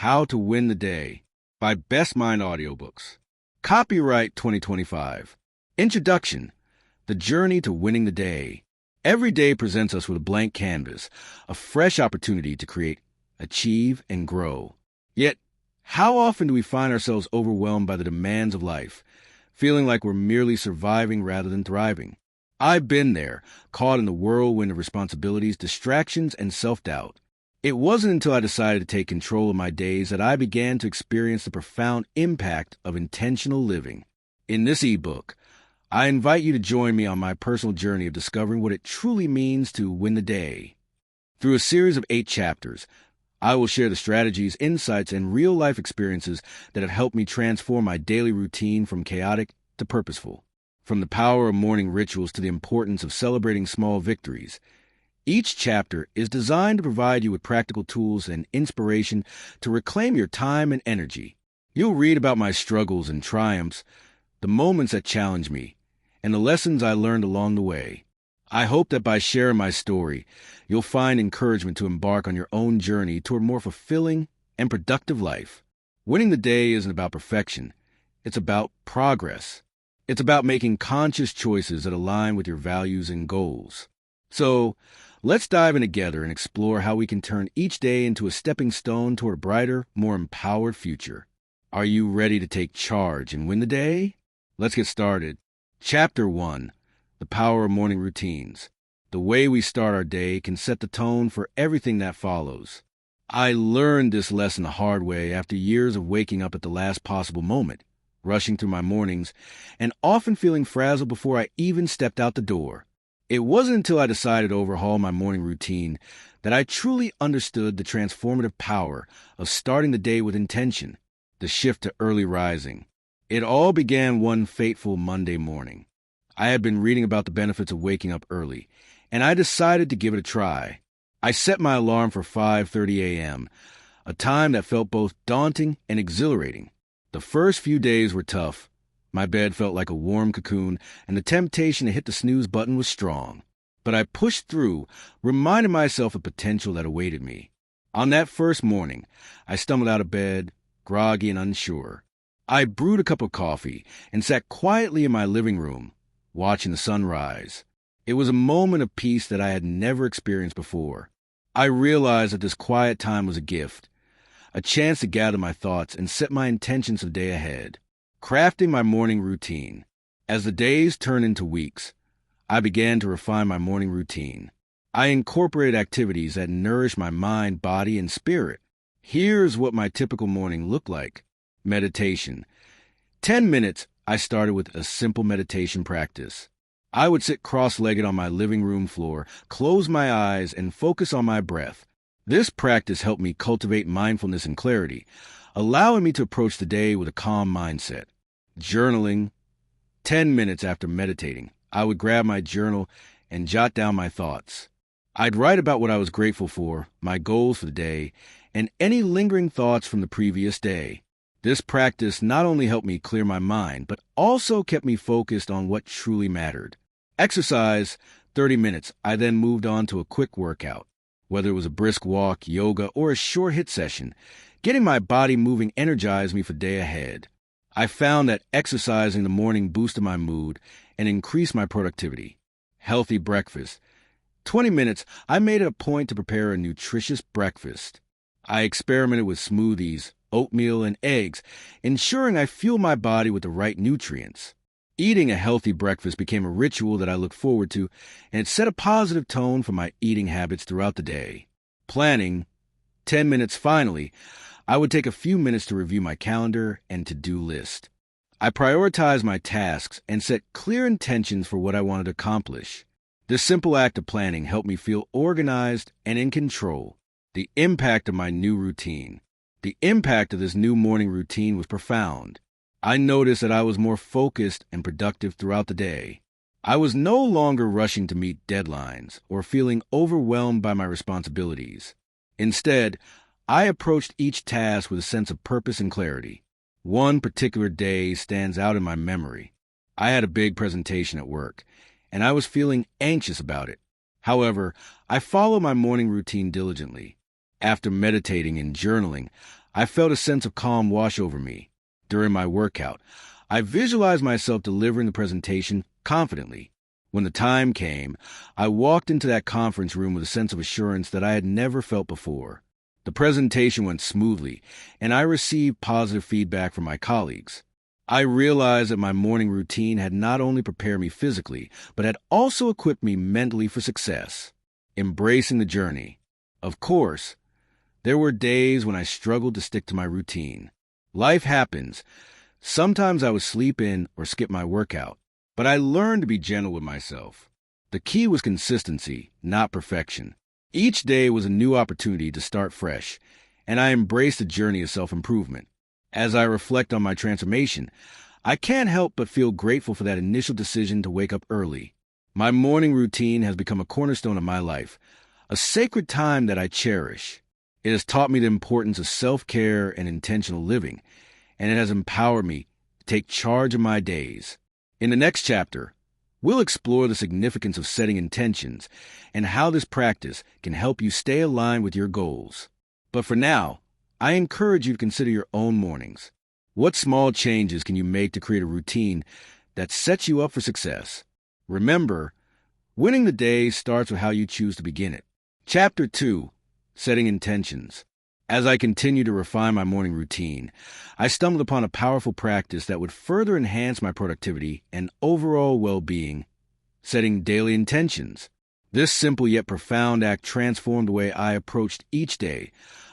How to Win the Day by Best Mind Audiobooks. Copyright 2025. Introduction: The Journey to Winning the Day. Every day presents us with a blank canvas, a fresh opportunity to create, achieve, and grow. Yet, how often do we find ourselves overwhelmed by the demands of life, feeling like we're merely surviving rather than thriving? I've been there, caught in the whirlwind of responsibilities, distractions, and self-doubt. It wasn't until I decided to take control of my days that I began to experience the profound impact of intentional living. In this ebook, I invite you to join me on my personal journey of discovering what it truly means to win the day. Through a series of 8 chapters, I will share the strategies, insights, and real-life experiences that have helped me transform my daily routine from chaotic to purposeful. From the power of morning rituals to the importance of celebrating small victories, each chapter is designed to provide you with practical tools and inspiration to reclaim your time and energy. You'll read about my struggles and triumphs, the moments that challenge me, and the lessons I learned along the way. I hope that by sharing my story, you'll find encouragement to embark on your own journey toward a more fulfilling and productive life. Winning the day isn't about perfection. It's about progress. It's about making conscious choices that align with your values and goals. So, let's dive in together and explore how we can turn each day into a stepping stone toward a brighter, more empowered future. Are you ready to take charge and win the day? Let's get started. Chapter 1: The Power of Morning Routines. The way we start our day can set the tone for everything that follows. I learned this lesson the hard way after years of waking up at the last possible moment, rushing through my mornings, and often feeling frazzled before I even stepped out the door. It wasn't until I decided to overhaul my morning routine that I truly understood the transformative power of starting the day with intention, the shift to early rising. It all began one fateful Monday morning. I had been reading about the benefits of waking up early, and I decided to give it a try. I set my alarm for 5:30 a.m., a time that felt both daunting and exhilarating. The first few days were tough. My bed felt like a warm cocoon, and the temptation to hit the snooze button was strong. But I pushed through, reminding myself of the potential that awaited me. On that first morning, I stumbled out of bed, groggy and unsure. I brewed a cup of coffee and sat quietly in my living room, watching the sun rise. It was a moment of peace that I had never experienced before. I realized that this quiet time was a gift, a chance to gather my thoughts and set my intentions for the day ahead. Crafting my morning routine. As the days turned into weeks, I began to refine my morning routine. I incorporated activities that nourish my mind, body, and spirit. Here's what my typical morning looked like. Meditation. 10 minutes, I started with a simple meditation practice. I would sit cross-legged on my living room floor, close my eyes, and focus on my breath. This practice helped me cultivate mindfulness and clarity, allowing me to approach the day with a calm mindset. Journaling. 10 minutes after meditating, I would grab my journal and jot down my thoughts. I'd write about what I was grateful for, my goals for the day, and any lingering thoughts from the previous day. This practice not only helped me clear my mind, but also kept me focused on what truly mattered. Exercise. 30 minutes. I then moved on to a quick workout. Whether it was a brisk walk, yoga, or a short HIIT session, getting my body moving energized me for the day ahead. I found that exercising in the morning boosted my mood and increased my productivity. Healthy breakfast. 20 minutes, I made it a point to prepare a nutritious breakfast. I experimented with smoothies, oatmeal, and eggs, ensuring I fueled my body with the right nutrients. Eating a healthy breakfast became a ritual that I looked forward to, and it set a positive tone for my eating habits throughout the day. Planning. 10 minutes finally. I would take a few minutes to review my calendar and to-do list. I prioritized my tasks and set clear intentions for what I wanted to accomplish. This simple act of planning helped me feel organized and in control. The impact of my new routine. The impact of this new morning routine was profound. I noticed that I was more focused and productive throughout the day. I was no longer rushing to meet deadlines or feeling overwhelmed by my responsibilities. Instead, I approached each task with a sense of purpose and clarity. One particular day stands out in my memory. I had a big presentation at work, and I was feeling anxious about it. However, I followed my morning routine diligently. After meditating and journaling, I felt a sense of calm wash over me. During my workout, I visualized myself delivering the presentation confidently. When the time came, I walked into that conference room with a sense of assurance that I had never felt before. The presentation went smoothly, and I received positive feedback from my colleagues. I realized that my morning routine had not only prepared me physically, but had also equipped me mentally for success. Embracing the journey. Of course, there were days when I struggled to stick to my routine. Life happens. Sometimes I would sleep in or skip my workout, but I learned to be gentle with myself. The key was consistency, not perfection. Each day was a new opportunity to start fresh, and I embraced the journey of self-improvement. As I reflect on my transformation, I can't help but feel grateful for that initial decision to wake up early. My morning routine has become a cornerstone of my life, a sacred time that I cherish. It has taught me the importance of self-care and intentional living, and it has empowered me to take charge of my days. In the next chapter, we'll explore the significance of setting intentions and how this practice can help you stay aligned with your goals. But for now, I encourage you to consider your own mornings. What small changes can you make to create a routine that sets you up for success? Remember, winning the day starts with how you choose to begin it. Chapter 2. Setting Intentions. As I continue to refine my morning routine, I stumbled upon a powerful practice that would further enhance my productivity and overall well-being: setting daily intentions. This simple yet profound act transformed the way I approached each day,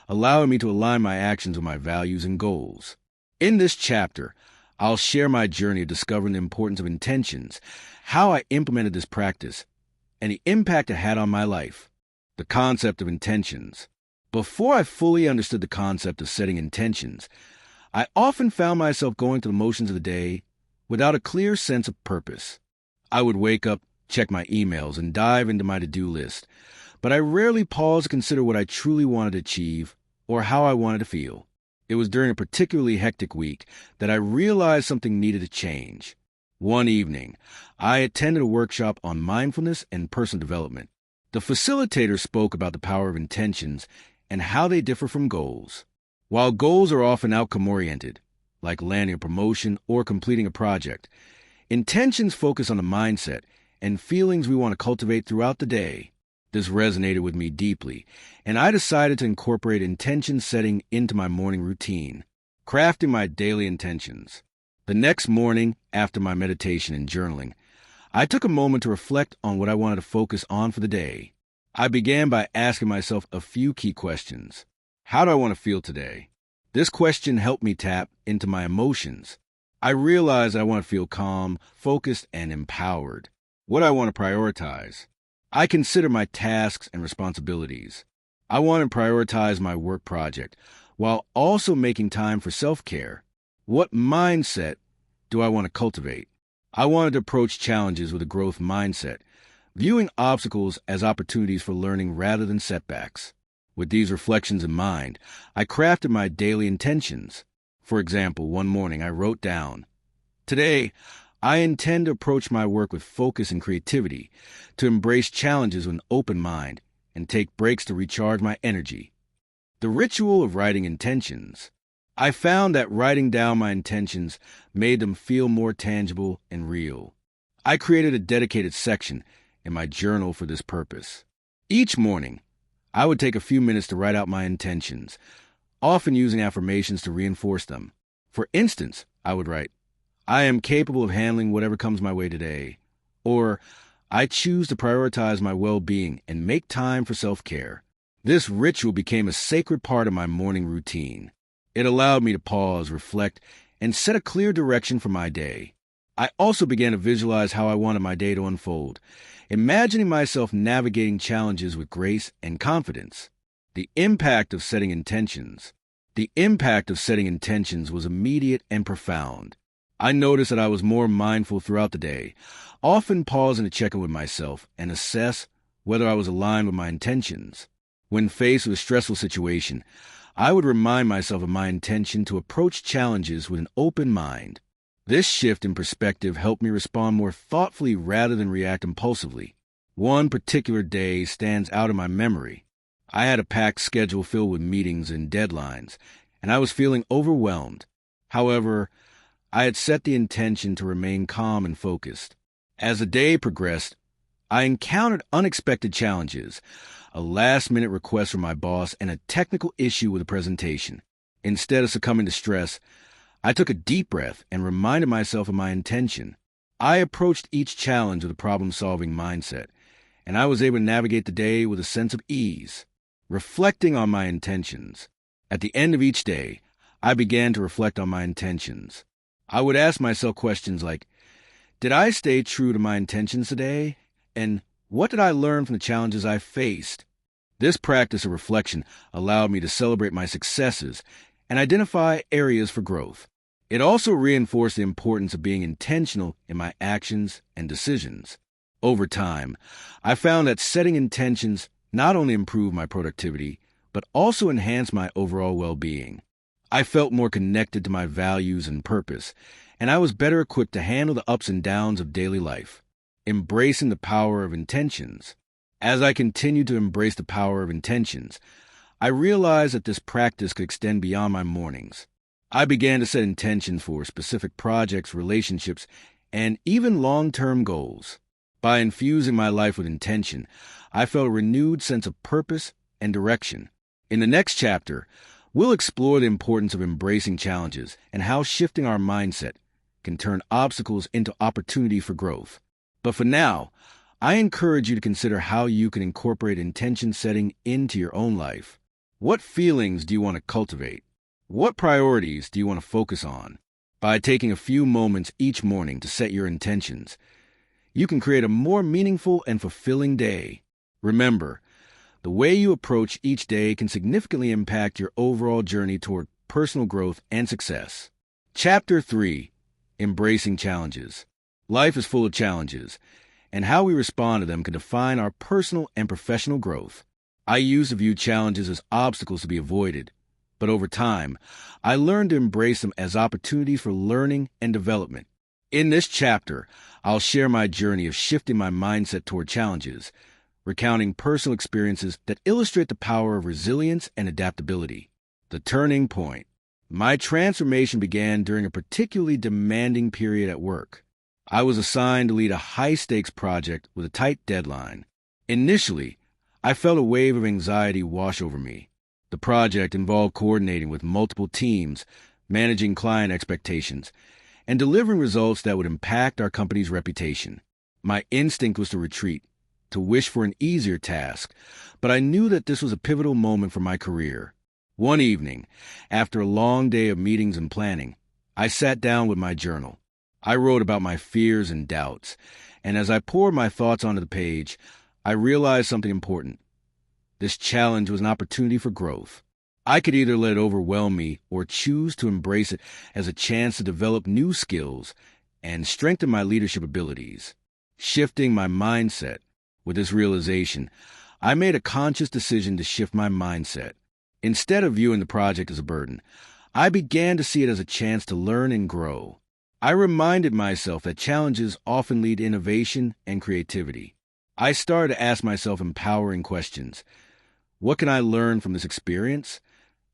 allowing me to align my actions with my values and goals. In this chapter, I'll share my journey of discovering the importance of intentions, how I implemented this practice, and the impact it had on my life. The concept of intentions. Before I fully understood the concept of setting intentions, I often found myself going through the motions of the day without a clear sense of purpose. I would wake up, check my emails, and dive into my to-do list, but I rarely paused to consider what I truly wanted to achieve or how I wanted to feel. It was during a particularly hectic week that I realized something needed to change. One evening, I attended a workshop on mindfulness and personal development. The facilitator spoke about the power of intentions and how they differ from goals. While goals are often outcome-oriented, like landing a promotion or completing a project, intentions focus on the mindset and feelings we want to cultivate throughout the day. This resonated with me deeply, and I decided to incorporate intention setting into my morning routine, crafting my daily intentions. The next morning, after my meditation and journaling, I took a moment to reflect on what I wanted to focus on for the day. I began by asking myself a few key questions. How do I want to feel today? This question helped me tap into my emotions. I realized I want to feel calm, focused, and empowered. What do I want to prioritize? I consider my tasks and responsibilities. I want to prioritize my work project while also making time for self-care. What mindset do I want to cultivate? I wanted to approach challenges with a growth mindset, viewing obstacles as opportunities for learning rather than setbacks. With these reflections in mind, I crafted my daily intentions. For example, one morning I wrote down, "Today, I intend to approach my work with focus and creativity, to embrace challenges with an open mind, and take breaks to recharge my energy." The ritual of writing intentions. I found that writing down my intentions made them feel more tangible and real. I created a dedicated section in my journal for this purpose. Each morning, I would take a few minutes to write out my intentions, often using affirmations to reinforce them. For instance, I would write, "I am capable of handling whatever comes my way today," or "I choose to prioritize my well-being and make time for self-care." This ritual became a sacred part of my morning routine. It allowed me to pause, reflect, and set a clear direction for my day. I also began to visualize how I wanted my day to unfold, imagining myself navigating challenges with grace and confidence. The impact of setting intentions. The impact of setting intentions was immediate and profound. I noticed that I was more mindful throughout the day, often pausing to check in with myself and assess whether I was aligned with my intentions. When faced with a stressful situation, I would remind myself of my intention to approach challenges with an open mind. This shift in perspective helped me respond more thoughtfully rather than react impulsively. One particular day stands out in my memory. I had a packed schedule filled with meetings and deadlines, and I was feeling overwhelmed. However, I had set the intention to remain calm and focused. As the day progressed, I encountered unexpected challenges, a last-minute request from my boss, and a technical issue with a presentation. Instead of succumbing to stress, I took a deep breath and reminded myself of my intention. I approached each challenge with a problem-solving mindset, and I was able to navigate the day with a sense of ease. Reflecting on my intentions. At the end of each day, I began to reflect on my intentions. I would ask myself questions like, did I stay true to my intentions today? And what did I learn from the challenges I faced? This practice of reflection allowed me to celebrate my successes and identify areas for growth. It also reinforced the importance of being intentional in my actions and decisions. Over time, I found that setting intentions not only improved my productivity, but also enhanced my overall well-being. I felt more connected to my values and purpose, and I was better equipped to handle the ups and downs of daily life. Embracing the power of intentions. As I continued to embrace the power of intentions, I realized that this practice could extend beyond my mornings. I began to set intentions for specific projects, relationships, and even long-term goals. By infusing my life with intention, I felt a renewed sense of purpose and direction. In the next chapter, we'll explore the importance of embracing challenges and how shifting our mindset can turn obstacles into opportunity for growth. But for now, I encourage you to consider how you can incorporate intention setting into your own life. What feelings do you want to cultivate? What priorities do you want to focus on? By taking a few moments each morning to set your intentions, you can create a more meaningful and fulfilling day. Remember, the way you approach each day can significantly impact your overall journey toward personal growth and success. Chapter 3. Embracing Challenges. Life is full of challenges, and how we respond to them can define our personal and professional growth. I used to view challenges as obstacles to be avoided, but over time, I learned to embrace them as opportunities for learning and development. In this chapter, I'll share my journey of shifting my mindset toward challenges, recounting personal experiences that illustrate the power of resilience and adaptability. The turning point. My transformation began during a particularly demanding period at work. I was assigned to lead a high-stakes project with a tight deadline. Initially, I felt a wave of anxiety wash over me. The project involved coordinating with multiple teams, managing client expectations, and delivering results that would impact our company's reputation. My instinct was to retreat, to wish for an easier task, but I knew that this was a pivotal moment for my career. One evening, after a long day of meetings and planning, I sat down with my journal. I wrote about my fears and doubts, and as I poured my thoughts onto the page, I realized something important. This challenge was an opportunity for growth. I could either let it overwhelm me or choose to embrace it as a chance to develop new skills and strengthen my leadership abilities. Shifting my mindset. With this realization, I made a conscious decision to shift my mindset. Instead of viewing the project as a burden, I began to see it as a chance to learn and grow. I reminded myself that challenges often lead to innovation and creativity. I started to ask myself empowering questions. What can I learn from this experience?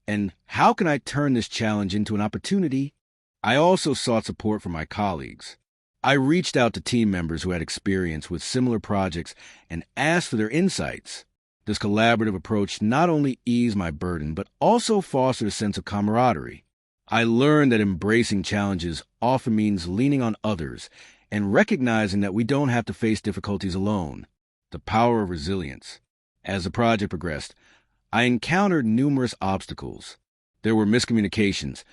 And how can I turn this challenge into an opportunity? I also sought support from my colleagues. I reached out to team members who had experience with similar projects and asked for their insights. This collaborative approach not only eased my burden, but also fostered a sense of camaraderie. I learned that embracing challenges often means leaning on others and recognizing that we don't have to face difficulties alone. The power of resilience. As the project progressed, I encountered numerous obstacles. There were miscommunications,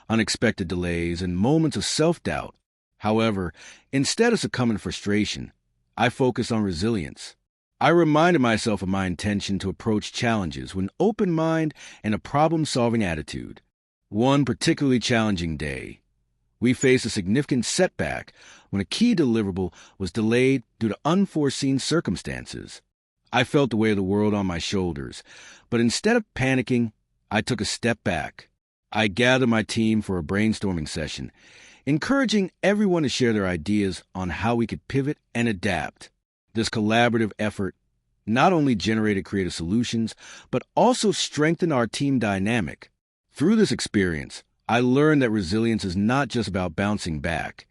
unexpected delays, and moments of self-doubt. However, instead of succumbing to frustration, I focused on resilience. I reminded myself of my intention to approach challenges with an open mind and a problem-solving attitude. One particularly challenging day, we faced a significant setback when a key deliverable was delayed due to unforeseen circumstances. I felt the weight of the world on my shoulders, but instead of panicking, I took a step back. I gathered my team for a brainstorming session, encouraging everyone to share their ideas on how we could pivot and adapt. This collaborative effort not only generated creative solutions, but also strengthened our team dynamic. Through this experience, I learned that resilience is not just about bouncing back.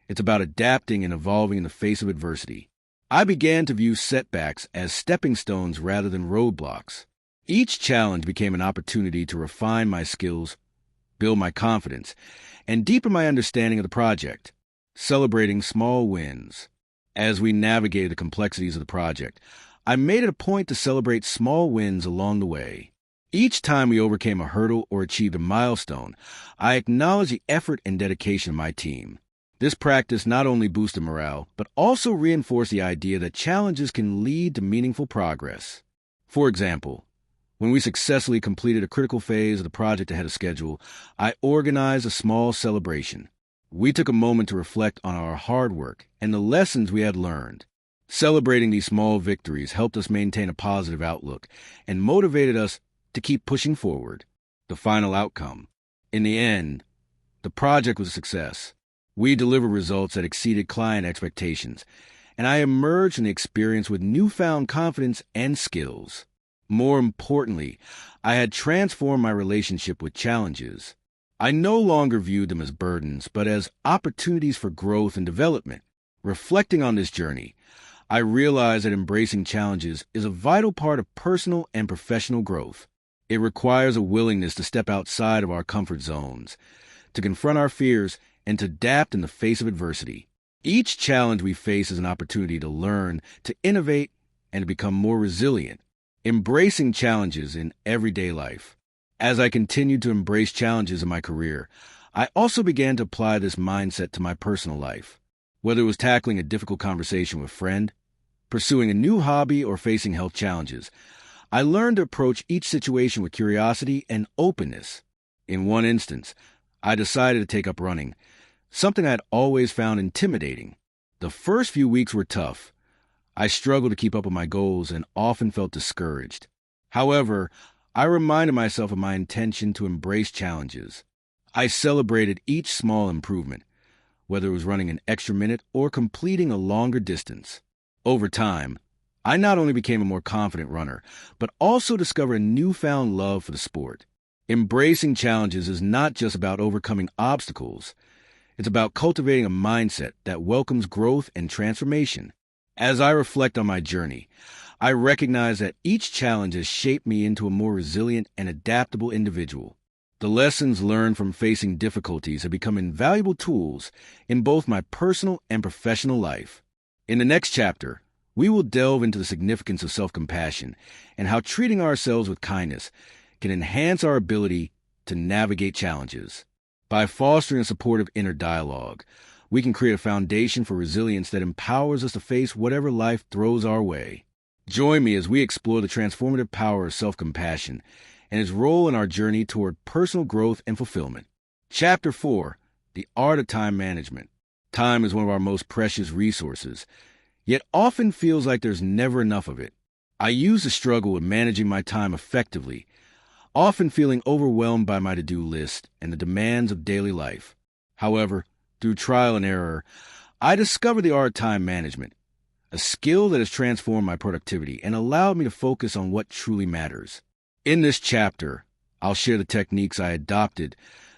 It's about adapting and evolving in the face of adversity. I began to view setbacks as stepping stones rather than roadblocks. Each challenge became an opportunity to refine my skills, build my confidence, and deepen my understanding of the project, celebrating small wins. As we navigated the complexities of the project, I made it a point to celebrate small wins along the way. Each time we overcame a hurdle or achieved a milestone, I acknowledged the effort and dedication of my team. This practice not only boosted morale, but also reinforced the idea that challenges can lead to meaningful progress. For example, when we successfully completed a critical phase of the project ahead of schedule, I organized a small celebration. We took a moment to reflect on our hard work and the lessons we had learned. Celebrating these small victories helped us maintain a positive outlook and motivated us to keep pushing forward. The final outcome. In the end, the project was a success. We delivered results that exceeded client expectations, and I emerged from the experience with newfound confidence and skills. More importantly, I had transformed my relationship with challenges. I no longer viewed them as burdens, but as opportunities for growth and development. Reflecting on this journey, I realized that embracing challenges is a vital part of personal and professional growth. It requires a willingness to step outside of our comfort zones, to confront our fears, and to adapt in the face of adversity. Each challenge we face is an opportunity to learn, to innovate, and to become more resilient. Embracing challenges in everyday life. As I continued to embrace challenges in my career, I also began to apply this mindset to my personal life. Whether it was tackling a difficult conversation with a friend, pursuing a new hobby, or facing health challenges, I learned to approach each situation with curiosity and openness. In one instance, I decided to take up running, something I had always found intimidating. The first few weeks were tough. I struggled to keep up with my goals and often felt discouraged. However, I reminded myself of my intention to embrace challenges. I celebrated each small improvement, whether it was running an extra minute or completing a longer distance. Over time, I not only became a more confident runner, but also discovered a newfound love for the sport. Embracing challenges is not just about overcoming obstacles. It's about cultivating a mindset that welcomes growth and transformation. As I reflect on my journey, I recognize that each challenge has shaped me into a more resilient and adaptable individual. The lessons learned from facing difficulties have become invaluable tools in both my personal and professional life. In the next chapter, we will delve into the significance of self-compassion and how treating ourselves with kindness can enhance our ability to navigate challenges. By fostering a supportive inner dialogue, we can create a foundation for resilience that empowers us to face whatever life throws our way. Join me as we explore the transformative power of self-compassion and its role in our journey toward personal growth and fulfillment. Chapter 4. The Art of Time Management. Time is one of our most precious resources, yet often feels like there's never enough of it. I used to struggle with managing my time effectively, often feeling overwhelmed by my to-do list and the demands of daily life. However, through trial and error, I discovered the art of time management, a skill that has transformed my productivity and allowed me to focus on what truly matters. In this chapter, I'll share the techniques I adopted,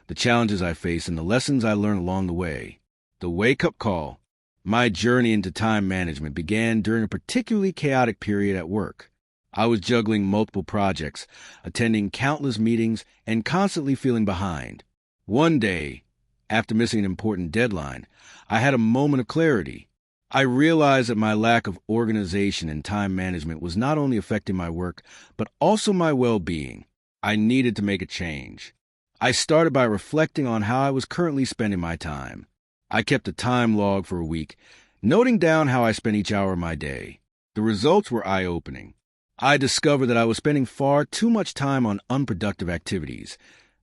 the challenges I faced, and the lessons I learned along the way. The wake-up call. My journey into time management began during a particularly chaotic period at work. I was juggling multiple projects, attending countless meetings, and constantly feeling behind. One day, after missing an important deadline, I had a moment of clarity. I realized that my lack of organization and time management was not only affecting my work, but also my well-being. I needed to make a change. I started by reflecting on how I was currently spending my time. I kept a time log for a week, noting down how I spent each hour of my day. The results were eye-opening. I discovered that I was spending far too much time on unproductive activities,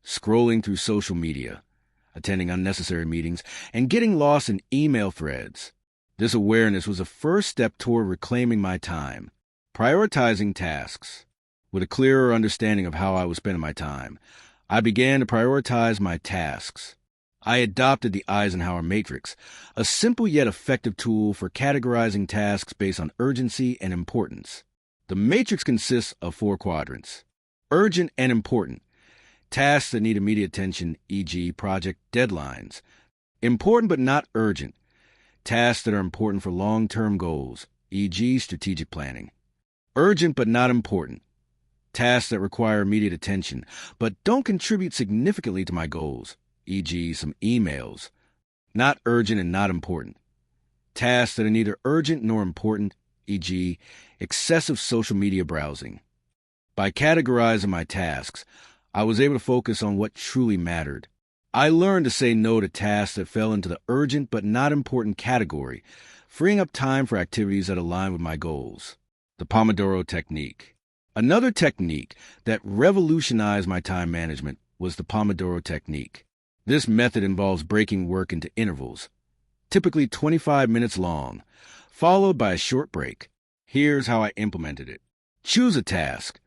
scrolling through social media, attending unnecessary meetings, and getting lost in email threads. This awareness was a first step toward reclaiming my time, prioritizing tasks. With a clearer understanding of how I was spending my time, I began to prioritize my tasks. I adopted the Eisenhower Matrix, a simple yet effective tool for categorizing tasks based on urgency and importance. The matrix consists of 4 quadrants: urgent and important, Tasks that need immediate attention, e.g., project deadlines. Important but not urgent. Tasks that are important for long-term goals, e.g., strategic planning. Urgent but not important. Tasks that require immediate attention, but don't contribute significantly to my goals, e.g., some emails. Not urgent and not important. Tasks that are neither urgent nor important, e.g., excessive social media browsing. By categorizing my tasks, I was able to focus on what truly mattered. I learned to say no to tasks that fell into the urgent but not important category, freeing up time for activities that align with my goals. The Pomodoro Technique. Another technique that revolutionized my time management was the Pomodoro Technique. This method involves breaking work into intervals, typically 25 minutes long, followed by a short break. Here's how I implemented it. Choose a task.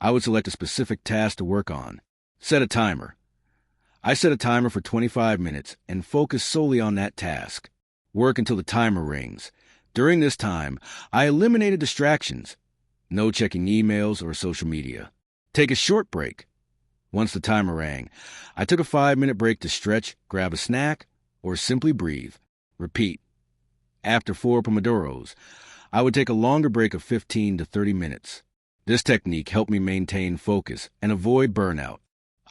I would select a specific task to work on. Set a timer. I set a timer for 25 minutes and focus solely on that task. Work until the timer rings. During this time, I eliminated distractions. No checking emails or social media. Take a short break. Once the timer rang, I took a 5-minute break to stretch, grab a snack, or simply breathe. Repeat. After 4 Pomodoros, I would take a longer break of 15 to 30 minutes. This technique helped me maintain focus and avoid burnout.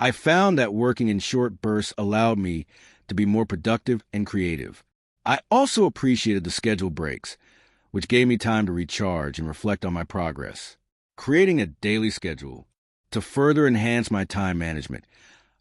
I found that working in short bursts allowed me to be more productive and creative. I also appreciated the scheduled breaks, which gave me time to recharge and reflect on my progress. Creating a daily schedule. To further enhance my time management,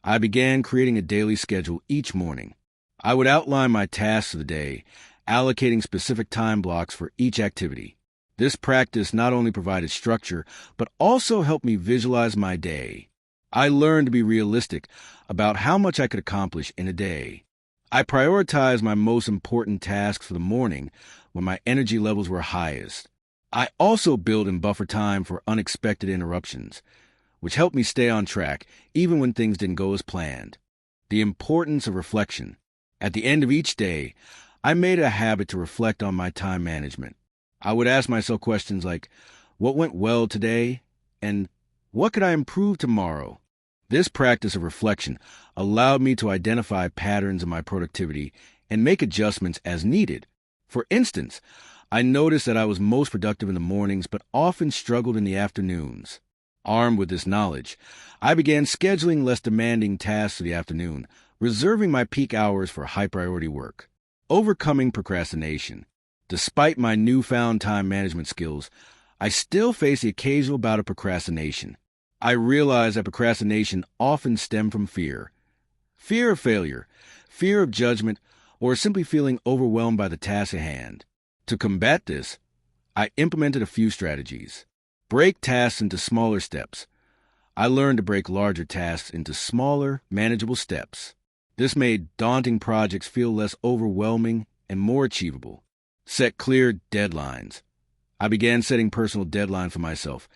I began creating a daily schedule each morning. I would outline my tasks of the day, allocating specific time blocks for each activity. This practice not only provided structure, but also helped me visualize my day. I learned to be realistic about how much I could accomplish in a day. I prioritized my most important tasks for the morning when my energy levels were highest. I also built in buffer time for unexpected interruptions, which helped me stay on track even when things didn't go as planned. The importance of reflection. At the end of each day, I made it a habit to reflect on my time management. I would ask myself questions like, what went well today? And what could I improve tomorrow? This practice of reflection allowed me to identify patterns in my productivity and make adjustments as needed. For instance, I noticed that I was most productive in the mornings but often struggled in the afternoons. Armed with this knowledge, I began scheduling less demanding tasks for the afternoon, reserving my peak hours for high-priority work. Overcoming procrastination. Despite my newfound time management skills, I still face the occasional bout of procrastination. I realize that procrastination often stems from fear. Fear of failure, fear of judgment, or simply feeling overwhelmed by the task at hand. To combat this, I implemented a few strategies. Break tasks into smaller steps. I learned to break larger tasks into smaller, manageable steps. This made daunting projects feel less overwhelming and more achievable. Set clear deadlines. I began setting personal deadlines for myself,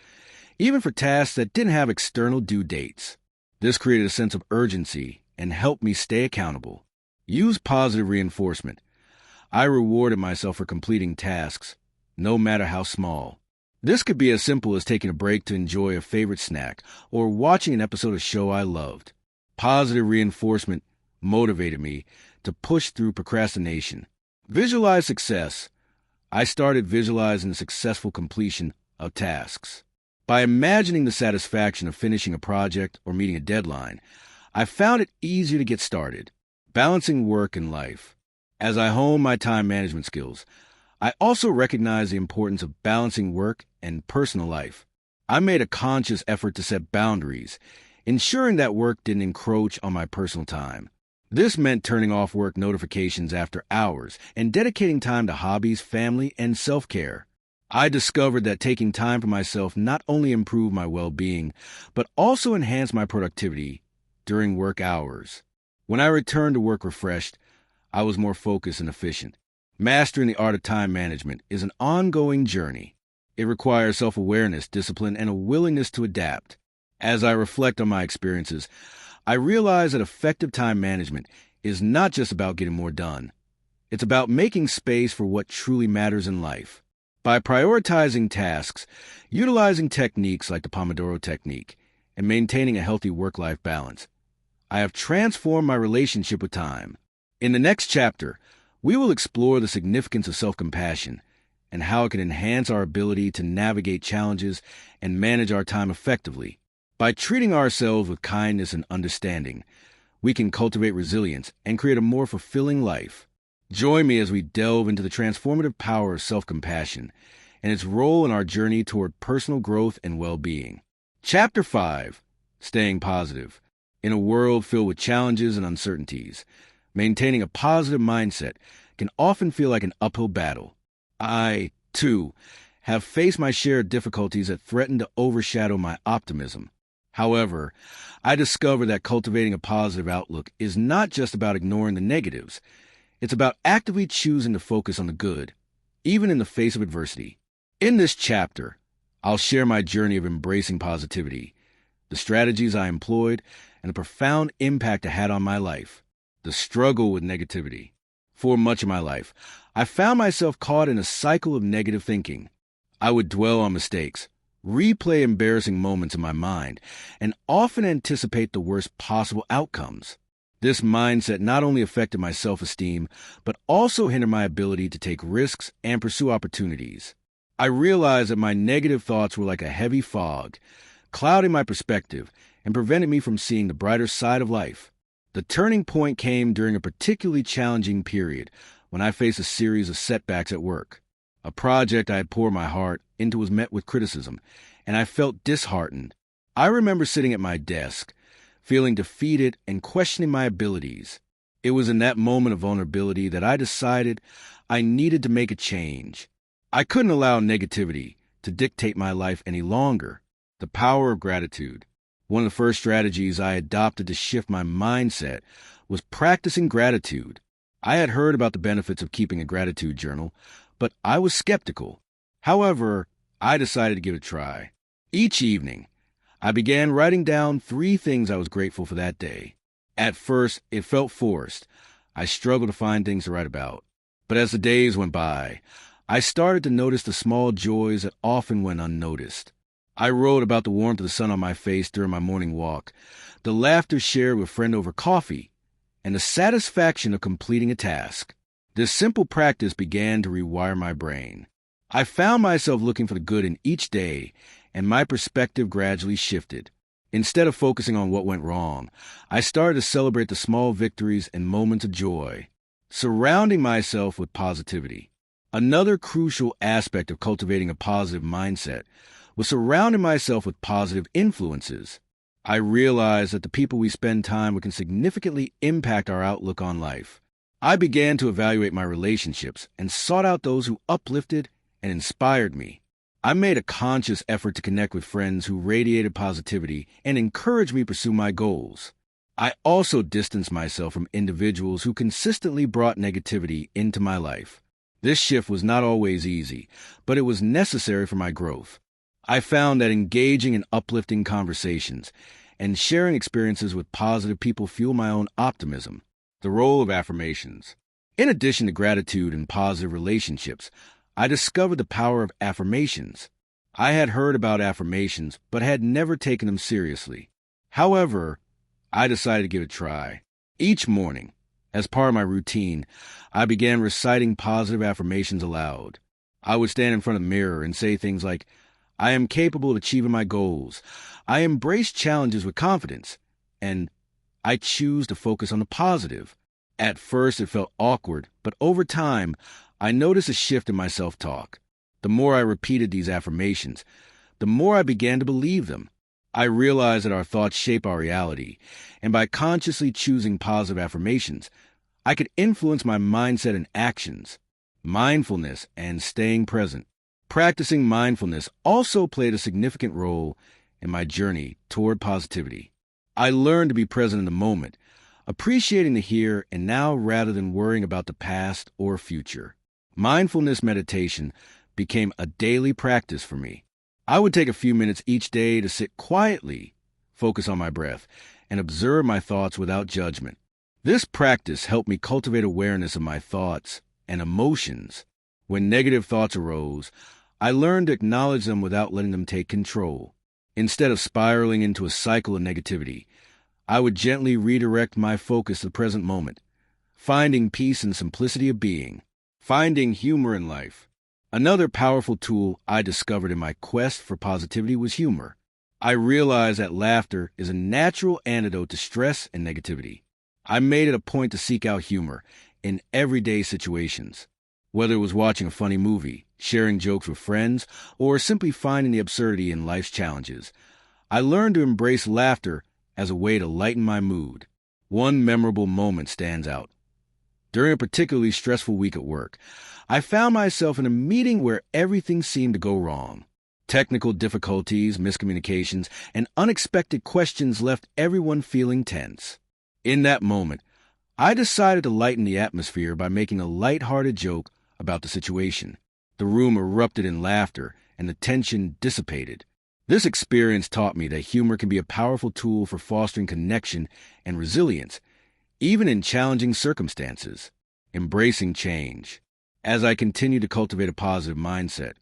even for tasks that didn't have external due dates. This created a sense of urgency and helped me stay accountable. Use positive reinforcement. I rewarded myself for completing tasks, no matter how small. This could be as simple as taking a break to enjoy a favorite snack or watching an episode of a show I loved. Positive reinforcement motivated me to push through procrastination. Visualize success. I started visualizing the successful completion of tasks. By imagining the satisfaction of finishing a project or meeting a deadline, I found it easier to get started. Balancing work and life. As I honed my time management skills, I also recognized the importance of balancing work and personal life. I made a conscious effort to set boundaries, ensuring that work didn't encroach on my personal time. This meant turning off work notifications after hours and dedicating time to hobbies, family, and self-care. I discovered that taking time for myself not only improved my well-being, but also enhanced my productivity during work hours. When I returned to work refreshed, I was more focused and efficient. Mastering the art of time management is an ongoing journey. It requires self-awareness, discipline, and a willingness to adapt. As I reflect on my experiences, I realize that effective time management is not just about getting more done. It's about making space for what truly matters in life. By prioritizing tasks, utilizing techniques like the Pomodoro technique, and maintaining a healthy work-life balance. I have transformed my relationship with time. In the next chapter, we will explore the significance of self-compassion and how it can enhance our ability to navigate challenges and manage our time effectively. By treating ourselves with kindness and understanding, we can cultivate resilience and create a more fulfilling life. Join me as we delve into the transformative power of self-compassion and its role in our journey toward personal growth and well-being. Chapter 5, Staying Positive. In a world filled with challenges and uncertainties, maintaining a positive mindset can often feel like an uphill battle. I, too, have faced my share of difficulties that threaten to overshadow my optimism. However, I discovered that cultivating a positive outlook is not just about ignoring the negatives. It's about actively choosing to focus on the good, even in the face of adversity. In this chapter, I'll share my journey of embracing positivity, the strategies I employed, and the profound impact it had on my life. The struggle with negativity. For much of my life, I found myself caught in a cycle of negative thinking. I would dwell on mistakes, replay embarrassing moments in my mind, and often anticipate the worst possible outcomes. This mindset not only affected my self-esteem, but also hindered my ability to take risks and pursue opportunities. I realized that my negative thoughts were like a heavy fog, clouding my perspective and prevented me from seeing the brighter side of life. The turning point came during a particularly challenging period when I faced a series of setbacks at work. A project I had poured my heart into was met with criticism, and I felt disheartened. I remember sitting at my desk, feeling defeated and questioning my abilities. It was in that moment of vulnerability that I decided I needed to make a change. I couldn't allow negativity to dictate my life any longer. The power of gratitude. One of the first strategies I adopted to shift my mindset was practicing gratitude. I had heard about the benefits of keeping a gratitude journal, but I was skeptical. However, I decided to give it a try. Each evening, I began writing down 3 things I was grateful for that day. At first, it felt forced. I struggled to find things to write about. But as the days went by, I started to notice the small joys that often went unnoticed. I wrote about the warmth of the sun on my face during my morning walk, the laughter shared with a friend over coffee, and the satisfaction of completing a task. This simple practice began to rewire my brain. I found myself looking for the good in each day, and my perspective gradually shifted. Instead of focusing on what went wrong, I started to celebrate the small victories and moments of joy, surrounding myself with positivity. Another crucial aspect of cultivating a positive mindset was surrounding myself with positive influences. I realized that the people we spend time with can significantly impact our outlook on life. I began to evaluate my relationships and sought out those who uplifted and inspired me. I made a conscious effort to connect with friends who radiated positivity and encouraged me to pursue my goals. I also distanced myself from individuals who consistently brought negativity into my life. This shift was not always easy, but it was necessary for my growth. I found that engaging in uplifting conversations and sharing experiences with positive people fueled my own optimism. The role of affirmations. In addition to gratitude and positive relationships, I discovered the power of affirmations. I had heard about affirmations, but had never taken them seriously. However, I decided to give it a try. Each morning, as part of my routine, I began reciting positive affirmations aloud. I would stand in front of the mirror and say things like, "I am capable of achieving my goals. I embrace challenges with confidence. And I choose to focus on the positive." At first, it felt awkward, but over time, I noticed a shift in my self-talk. The more I repeated these affirmations, the more I began to believe them. I realized that our thoughts shape our reality, and by consciously choosing positive affirmations, I could influence my mindset and actions. Mindfulness and staying present. Practicing mindfulness also played a significant role in my journey toward positivity. I learned to be present in the moment, appreciating the here and now rather than worrying about the past or future. Mindfulness meditation became a daily practice for me. I would take a few minutes each day to sit quietly, focus on my breath, and observe my thoughts without judgment. This practice helped me cultivate awareness of my thoughts and emotions. When negative thoughts arose, I learned to acknowledge them without letting them take control. Instead of spiraling into a cycle of negativity, I would gently redirect my focus to the present moment, finding peace in the simplicity of being, finding humor in life. Another powerful tool I discovered in my quest for positivity was humor. I realized that laughter is a natural antidote to stress and negativity. I made it a point to seek out humor in everyday situations, whether it was watching a funny movie, sharing jokes with friends, or simply finding the absurdity in life's challenges. I learned to embrace laughter as a way to lighten my mood. One memorable moment stands out. During a particularly stressful week at work, I found myself in a meeting where everything seemed to go wrong. Technical difficulties, miscommunications, and unexpected questions left everyone feeling tense. In that moment, I decided to lighten the atmosphere by making a light-hearted joke about the situation. The room erupted in laughter, and the tension dissipated. This experience taught me that humor can be a powerful tool for fostering connection and resilience, even in challenging circumstances. Embracing change. As I continue to cultivate a positive mindset,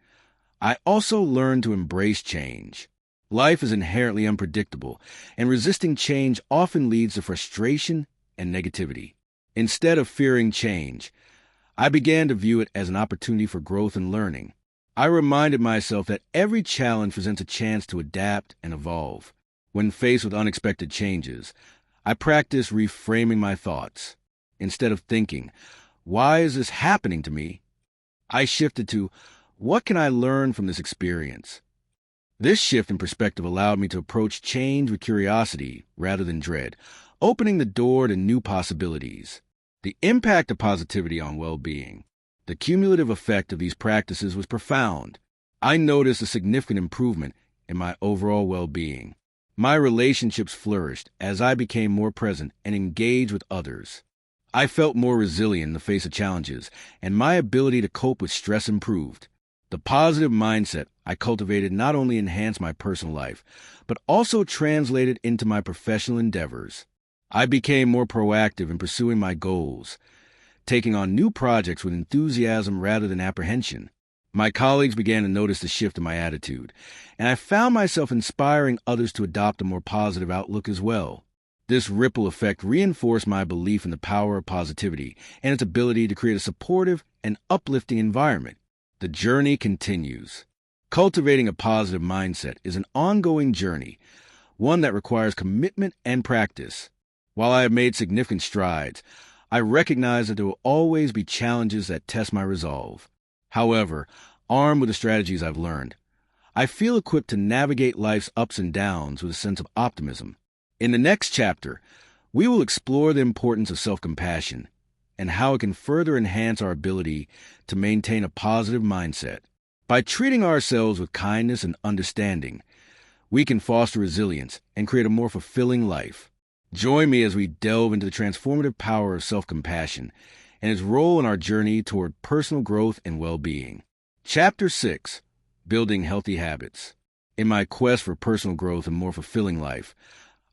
I also learn to embrace change. Life is inherently unpredictable, and resisting change often leads to frustration and negativity. Instead of fearing change, I began to view it as an opportunity for growth and learning. I reminded myself that every challenge presents a chance to adapt and evolve. When faced with unexpected changes, I practiced reframing my thoughts. Instead of thinking, "Why is this happening to me?" I shifted to, "What can I learn from this experience?" This shift in perspective allowed me to approach change with curiosity rather than dread, opening the door to new possibilities. The impact of positivity on well-being. The cumulative effect of these practices was profound. I noticed a significant improvement in my overall well-being. My relationships flourished as I became more present and engaged with others. I felt more resilient in the face of challenges, and my ability to cope with stress improved. The positive mindset I cultivated not only enhanced my personal life, but also translated into my professional endeavors. I became more proactive in pursuing my goals, taking on new projects with enthusiasm rather than apprehension. My colleagues began to notice the shift in my attitude, and I found myself inspiring others to adopt a more positive outlook as well. This ripple effect reinforced my belief in the power of positivity and its ability to create a supportive and uplifting environment. The journey continues. Cultivating a positive mindset is an ongoing journey, one that requires commitment and practice. While I have made significant strides, I recognize that there will always be challenges that test my resolve. However, armed with the strategies I've learned, I feel equipped to navigate life's ups and downs with a sense of optimism. In the next chapter, we will explore the importance of self-compassion and how it can further enhance our ability to maintain a positive mindset. By treating ourselves with kindness and understanding, we can foster resilience and create a more fulfilling life. Join me as we delve into the transformative power of self-compassion and its role in our journey toward personal growth and well-being. Chapter 6, Building Healthy Habits. In my quest for personal growth and more fulfilling life,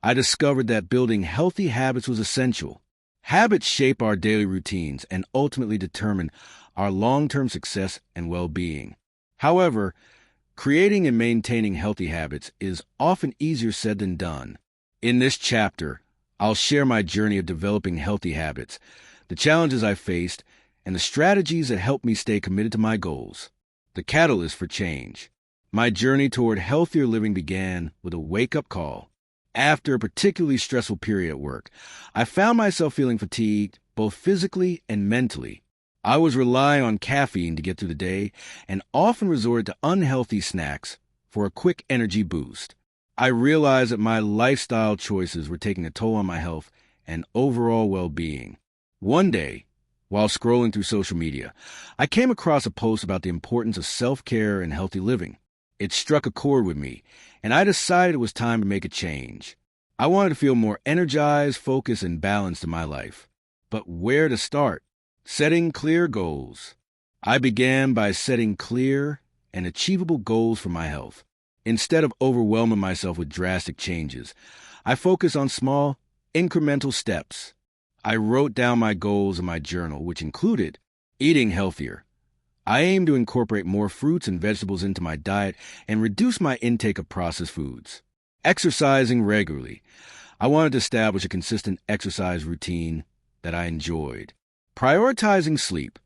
I discovered that building healthy habits was essential. Habits shape our daily routines and ultimately determine our long-term success and well-being. However, creating and maintaining healthy habits is often easier said than done. In this chapter, I'll share my journey of developing healthy habits, the challenges I faced, and the strategies that helped me stay committed to my goals. The catalyst for change. My journey toward healthier living began with a wake-up call. After a particularly stressful period at work, I found myself feeling fatigued, both physically and mentally. I was relying on caffeine to get through the day and often resorted to unhealthy snacks for a quick energy boost. I realized that my lifestyle choices were taking a toll on my health and overall well-being. One day, while scrolling through social media, I came across a post about the importance of self-care and healthy living. It struck a chord with me, and I decided it was time to make a change. I wanted to feel more energized, focused, and balanced in my life. But where to start? Setting clear goals. I began by setting clear and achievable goals for my health. Instead of overwhelming myself with drastic changes, I focused on small, incremental steps. I wrote down my goals in my journal, which included eating healthier, I aim to incorporate more fruits and vegetables into my diet and reduce my intake of processed foods. Exercising regularly. I wanted to establish a consistent exercise routine that I enjoyed. Prioritizing sleep.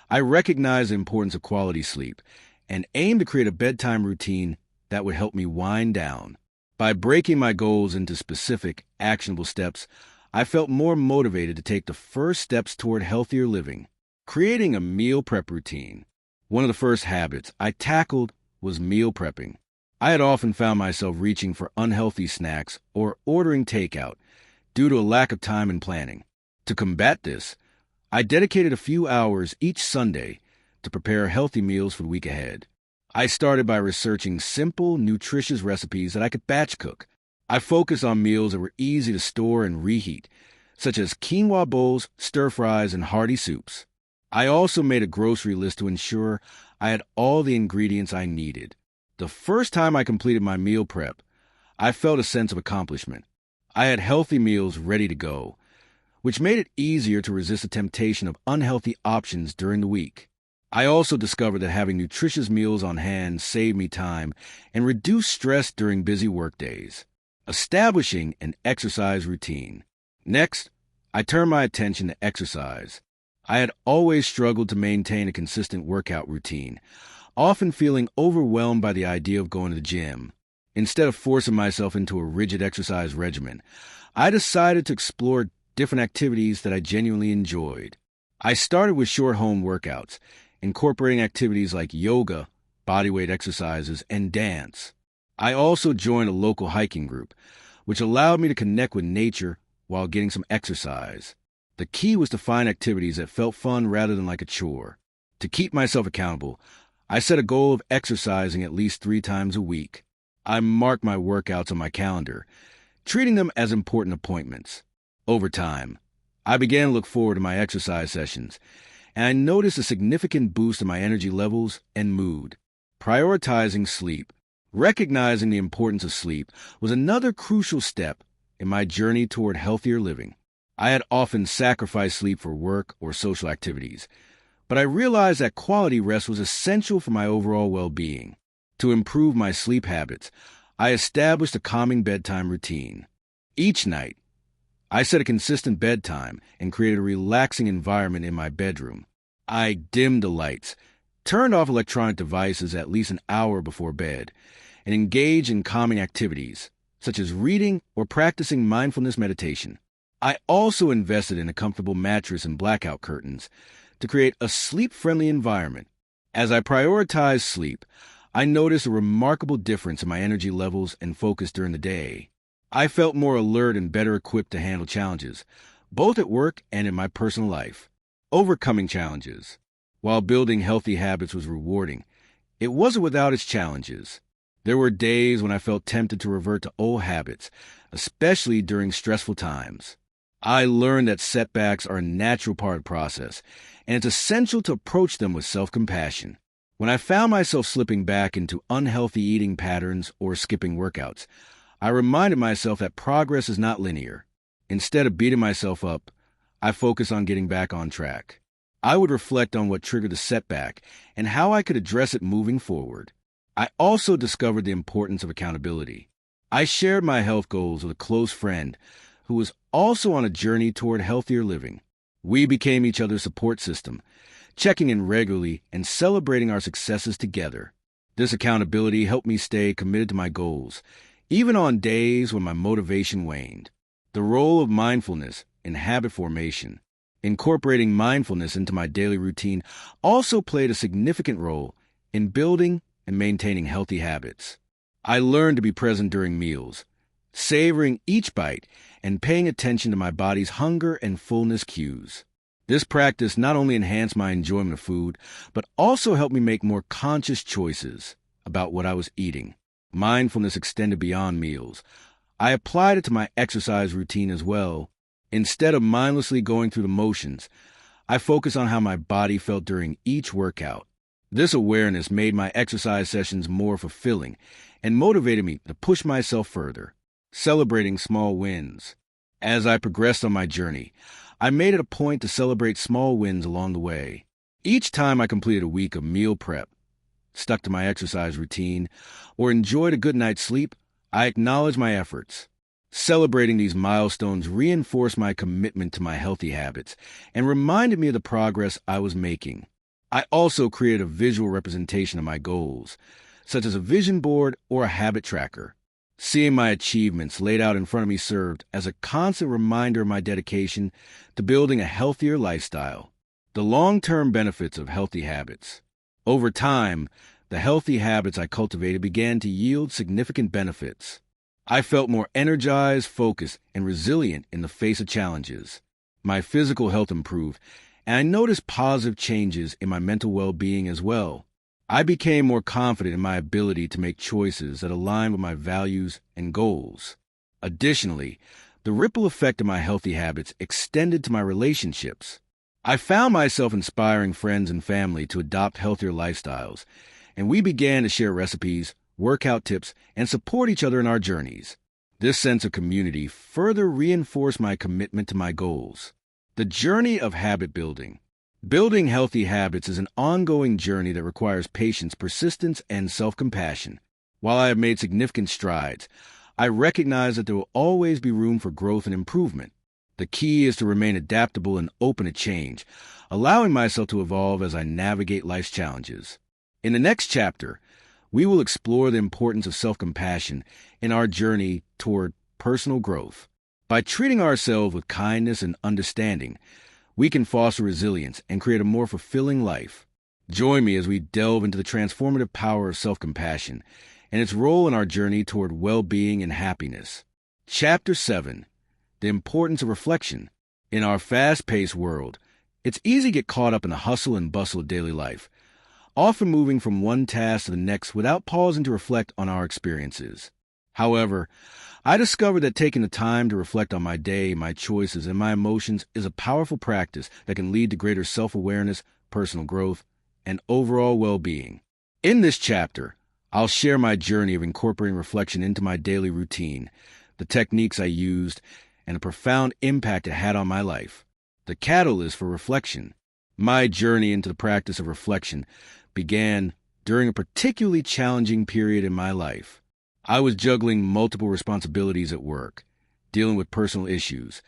I recognize the importance of quality sleep and aim to create a bedtime routine that would help me wind down. By breaking my goals into specific, actionable steps, I felt more motivated to take the first steps toward healthier living. Creating a meal prep routine. One of the first habits I tackled was meal prepping. I had often found myself reaching for unhealthy snacks or ordering takeout due to a lack of time and planning. To combat this, I dedicated a few hours each Sunday to prepare healthy meals for the week ahead. I started by researching simple, nutritious recipes that I could batch cook. I focused on meals that were easy to store and reheat, such as quinoa bowls, stir-fries, and hearty soups. I also made a grocery list to ensure I had all the ingredients I needed. The first time I completed my meal prep, I felt a sense of accomplishment. I had healthy meals ready to go, which made it easier to resist the temptation of unhealthy options during the week. I also discovered that having nutritious meals on hand saved me time and reduced stress during busy workdays. Establishing an exercise routine. Next, I turned my attention to exercise. I had always struggled to maintain a consistent workout routine, often feeling overwhelmed by the idea of going to the gym. Instead of forcing myself into a rigid exercise regimen, I decided to explore different activities that I genuinely enjoyed. I started with short home workouts, incorporating activities like yoga, bodyweight exercises, and dance. I also joined a local hiking group, which allowed me to connect with nature while getting some exercise. The key was to find activities that felt fun rather than like a chore. To keep myself accountable, I set a goal of exercising at least 3 times a week. I marked my workouts on my calendar, treating them as important appointments. Over time, I began to look forward to my exercise sessions, and I noticed a significant boost in my energy levels and mood. Prioritizing sleep. Recognizing the importance of sleep was another crucial step in my journey toward healthier living. I had often sacrificed sleep for work or social activities, but I realized that quality rest was essential for my overall well-being. To improve my sleep habits, I established a calming bedtime routine. Each night, I set a consistent bedtime and created a relaxing environment in my bedroom. I dimmed the lights, turned off electronic devices at least an hour before bed, and engaged in calming activities, such as reading or practicing mindfulness meditation. I also invested in a comfortable mattress and blackout curtains to create a sleep-friendly environment. As I prioritized sleep, I noticed a remarkable difference in my energy levels and focus during the day. I felt more alert and better equipped to handle challenges, both at work and in my personal life. Overcoming challenges. While building healthy habits was rewarding, it wasn't without its challenges. There were days when I felt tempted to revert to old habits, especially during stressful times. I learned that setbacks are a natural part of the process, and it's essential to approach them with self-compassion. When I found myself slipping back into unhealthy eating patterns or skipping workouts, I reminded myself that progress is not linear. Instead of beating myself up, I focused on getting back on track. I would reflect on what triggered the setback and how I could address it moving forward. I also discovered the importance of accountability. I shared my health goals with a close friend who was also on a journey toward healthier living. We became each other's support system, checking in regularly and celebrating our successes together. This accountability helped me stay committed to my goals, even on days when my motivation waned. The role of mindfulness in habit formation. Incorporating mindfulness into my daily routine also played a significant role in building and maintaining healthy habits. I learned to be present during meals, savoring each bite and paying attention to my body's hunger and fullness cues. This practice not only enhanced my enjoyment of food, but also helped me make more conscious choices about what I was eating. Mindfulness extended beyond meals. I applied it to my exercise routine as well. Instead of mindlessly going through the motions, I focused on how my body felt during each workout. This awareness made my exercise sessions more fulfilling and motivated me to push myself further. Celebrating small wins. As I progressed on my journey, I made it a point to celebrate small wins along the way. Each time I completed a week of meal prep, stuck to my exercise routine, or enjoyed a good night's sleep, I acknowledged my efforts. Celebrating these milestones reinforced my commitment to my healthy habits and reminded me of the progress I was making. I also created a visual representation of my goals, such as a vision board or a habit tracker. Seeing my achievements laid out in front of me served as a constant reminder of my dedication to building a healthier lifestyle. The long-term benefits of healthy habits. Over time, the healthy habits I cultivated began to yield significant benefits. I felt more energized, focused, and resilient in the face of challenges. My physical health improved, and I noticed positive changes in my mental well-being as well. I became more confident in my ability to make choices that align with my values and goals. Additionally, the ripple effect of my healthy habits extended to my relationships. I found myself inspiring friends and family to adopt healthier lifestyles, and we began to share recipes, workout tips, and support each other in our journeys. This sense of community further reinforced my commitment to my goals. The journey of habit building. Building healthy habits is an ongoing journey that requires patience, persistence, and self-compassion. While I have made significant strides, I recognize that there will always be room for growth and improvement. The key is to remain adaptable and open to change, allowing myself to evolve as I navigate life's challenges. In the next chapter, we will explore the importance of self-compassion in our journey toward personal growth. By treating ourselves with kindness and understanding, we can foster resilience and create a more fulfilling life. Join me as we delve into the transformative power of self-compassion and its role in our journey toward well-being and happiness. Chapter 7. The importance of reflection. In our fast-paced world, it's easy to get caught up in the hustle and bustle of daily life, often moving from one task to the next without pausing to reflect on our experiences. However, I discovered that taking the time to reflect on my day, my choices, and my emotions is a powerful practice that can lead to greater self-awareness, personal growth, and overall well-being. In this chapter, I'll share my journey of incorporating reflection into my daily routine, the techniques I used, and the profound impact it had on my life. The catalyst for reflection. My journey into the practice of reflection began during a particularly challenging period in my life. I was juggling multiple responsibilities at work, dealing with personal issues,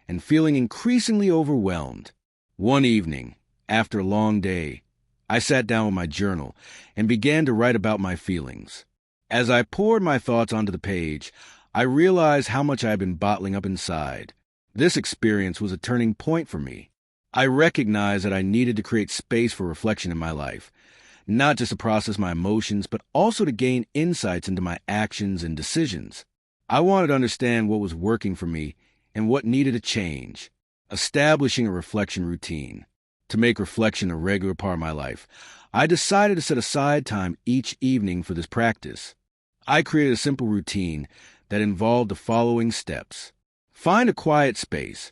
and feeling increasingly overwhelmed. One evening, after a long day, I sat down with my journal and began to write about my feelings. As I poured my thoughts onto the page, I realized how much I had been bottling up inside. This experience was a turning point for me. I recognized that I needed to create space for reflection in my life, not just to process my emotions, but also to gain insights into my actions and decisions. I wanted to understand what was working for me and what needed to change. Establishing a reflection routine. To make reflection a regular part of my life, I decided to set aside time each evening for this practice. I created a simple routine that involved the following steps. Find a quiet space.